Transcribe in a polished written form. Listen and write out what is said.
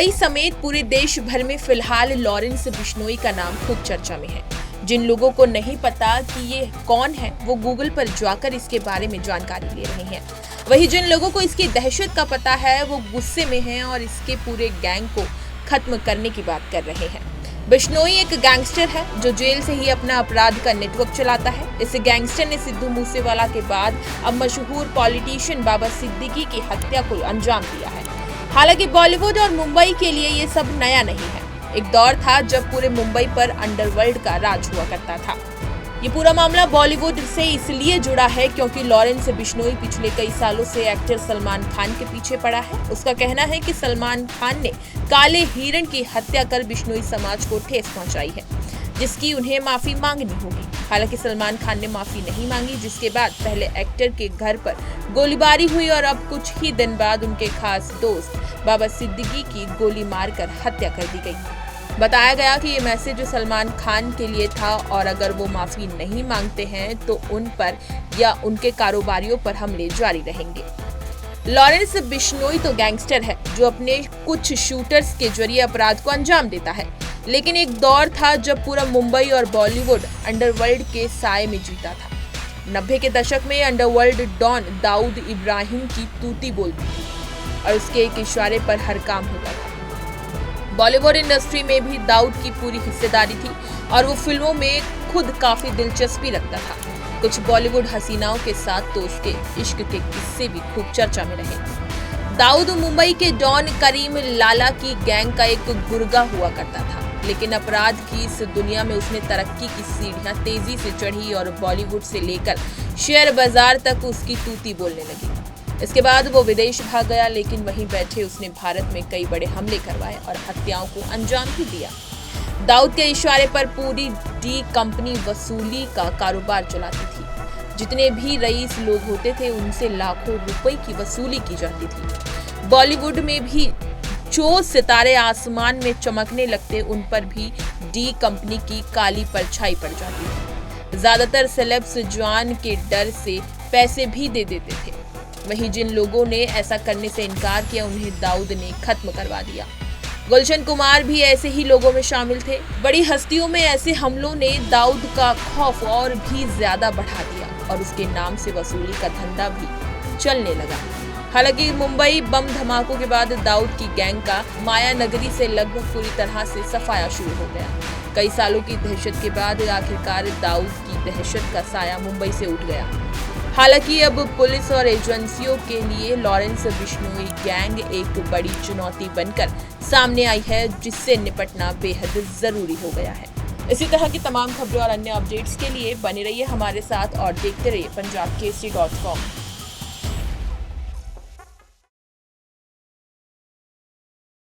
मुंबई समेत पूरे देश भर में फिलहाल लॉरेंस बिश्नोई का नाम खूब चर्चा में है। जिन लोगों को नहीं पता कि ये कौन है, वो गूगल पर जाकर इसके बारे में जानकारी ले रहे हैं। वहीं जिन लोगों को इसकी दहशत का पता है, वो गुस्से में हैं और इसके पूरे गैंग को खत्म करने की बात कर रहे हैं। बिश्नोई एक गैंगस्टर है जो जेल से ही अपना अपराध का नेटवर्क चलाता है। इस गैंगस्टर ने सिद्धू मूसेवाला के बाद अब मशहूर पॉलिटिशियन बाबा सिद्दीकी की हत्या को अंजाम दिया है। हालांकि बॉलीवुड और मुंबई के लिए ये सब नया नहीं है। एक दौर था जब पूरे मुंबई पर अंडरवर्ल्ड का राज हुआ करता था। ये पूरा मामला बॉलीवुड से इसलिए जुड़ा है क्योंकि लॉरेंस बिश्नोई पिछले कई सालों से एक्टर सलमान खान के पीछे पड़ा है। उसका कहना है कि सलमान खान ने काले हिरण की हत्या कर बिश्नोई समाज को ठेस पहुंचाई है, जिसकी उन्हें माफी मांगनी होगी। हालांकि सलमान खान ने माफी नहीं मांगी, जिसके बाद पहले एक्टर के घर पर गोलीबारी हुई और अब कुछ ही दिन बाद उनके खास दोस्त बाबा सिद्दीकी की गोली मारकर हत्या कर दी गई। बताया गया कि ये मैसेज सलमान खान के लिए था और अगर वो माफी नहीं मांगते हैं तो उन पर या उनके कारोबारियों पर हमले जारी रहेंगे। लॉरेंस बिश्नोई तो गैंगस्टर है जो अपने कुछ शूटर्स के जरिए अपराध को अंजाम देता है, लेकिन एक दौर था जब पूरा मुंबई और बॉलीवुड अंडरवर्ल्ड के साए में जीता था। 90 के दशक में अंडरवर्ल्ड डॉन दाऊद इब्राहिम की तूती बोलती थी और उसके एक इशारे पर हर काम होता था। बॉलीवुड इंडस्ट्री में भी दाऊद की पूरी हिस्सेदारी थी और वो फिल्मों में खुद काफी दिलचस्पी रखता था। कुछ बॉलीवुड हसीनाओं के साथ तो उसके इश्क के किस्से भी खूब चर्चा में रहे। दाऊद मुंबई के डॉन करीम लाला की गैंग का एक गुर्गा हुआ करता था, लेकिन अपराध की इस दुनिया में उसने तरक्की की सीढ़ियां तेजी से चढ़ी और बॉलीवुड से लेकर शेयर बाजार तक उसकी तूती बोलने लगी। इसके बाद वो विदेश भाग गया, लेकिन वहीं बैठे उसने भारत में कई बड़े हमले करवाए और हत्याओं को अंजाम भी दिया। दाऊद के इशारे पर पूरी डी कंपनी वसूली का कारोबार चलाती थी। जितने भी रईस लोग होते थे उनसे लाखों रुपए की वसूली की जाती थी। बॉलीवुड में भी जो सितारे आसमान में चमकने लगते, उन पर भी डी कंपनी की काली परछाई पड़ जाती थी। ज्यादातर सेलेब्स जान के डर से पैसे भी दे देते थे। वहीं जिन लोगों ने ऐसा करने से इनकार किया, उन्हें दाऊद ने खत्म करवा दिया। गुलशन कुमार भी ऐसे ही लोगों में शामिल थे। बड़ी हस्तियों में ऐसे हमलों ने दाऊद का खौफ और भी ज्यादा बढ़ा दिया और उसके नाम से वसूली का धंधा भी चलने लगा। हालांकि मुंबई बम धमाकों के बाद दाऊद की गैंग का माया नगरी से लगभग पूरी तरह से सफाया शुरू हो गया। कई सालों की दहशत के बाद आखिरकार दाऊद की दहशत का साया मुंबई से उठ गया। हालांकि अब पुलिस और एजेंसियों के लिए लॉरेंस बिश्नोई गैंग एक बड़ी चुनौती बनकर सामने आई है, जिससे निपटना बेहद जरूरी हो गया है। इसी तरह की तमाम खबरें और अन्य अपडेट्स के लिए बने रहिए हमारे साथ और देखते रहिए punjabkesari.com।